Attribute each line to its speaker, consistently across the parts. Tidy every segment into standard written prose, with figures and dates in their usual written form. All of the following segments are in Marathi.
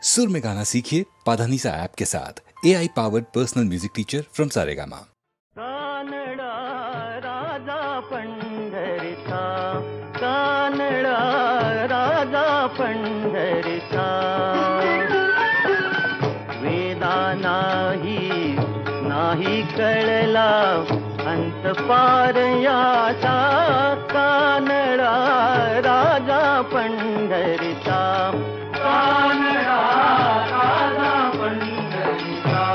Speaker 1: सुर में गाना सीखिए पाधानीसा ऐप के साथ। AI powered personal music teacher from Saregama.
Speaker 2: कानडा राजा पंढरीचा, कानडा राजा पंढरीचा, वेदा नाही कळला अंत पार याचा, कानडा राजा पंढरीचा, कानडा राजा पंढरीचा।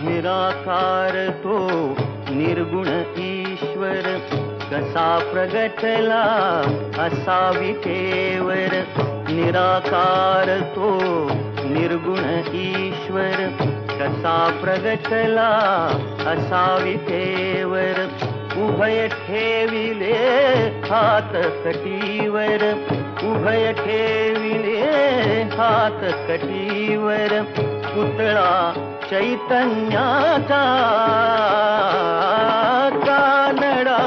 Speaker 2: निराकार तो निर्गुण ईश्वर, कसा प्रगटला असावी केवर। निराकार तो निर्गुण ईश्वर, कसा प्रगटला असावी केवर। उभय ठेविले हात कटीवर, उभय ठेविले हात कटीवर। पुतळा चैतन्याचा, कानडा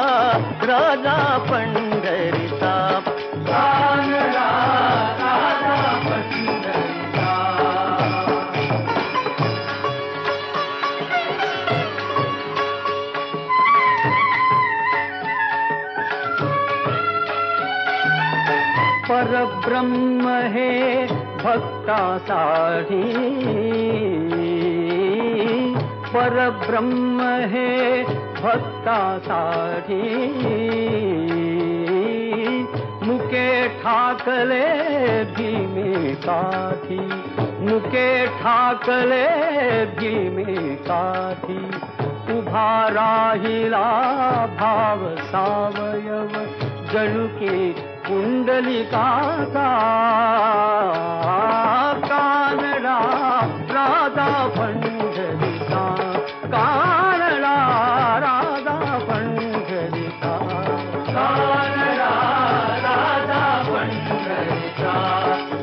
Speaker 2: राजा पंढरीचा, कानडा राजा पंढरीचा। परब्रह्म हे भक्तासाठी, परब्रह्म हे भक्तासाठी। मुके ठाकले भीमेकाठी, मुके ठाकले भीमेकाठी। उभा राहिला भाव सावयव, जणू की कुंडलिकाचा, कानडा राजा पंढरीचा, कानडा राजा पंढरीचा, कानडा राजा पंढरीचा,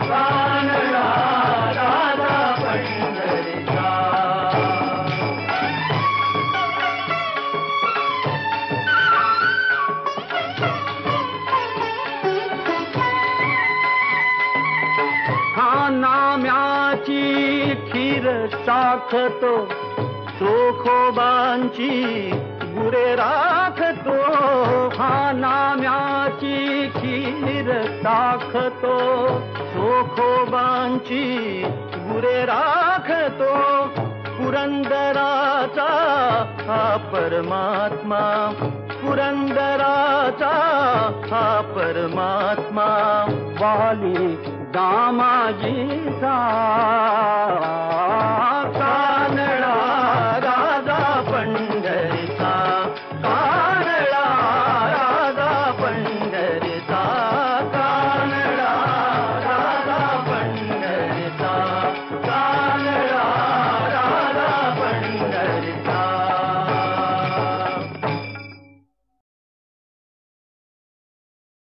Speaker 2: कानडा राजा पंढरीचा। नाम्याची खीर चाखतो, चोखोबांची गुरे राखतो। हा नाम्याची खीर चाखतो, चोखोबांची गुरे राखतो। पुरंदराचा हा परमात्मा, पुरंदराचा हा परमात्मा। वाली दामाजीचा,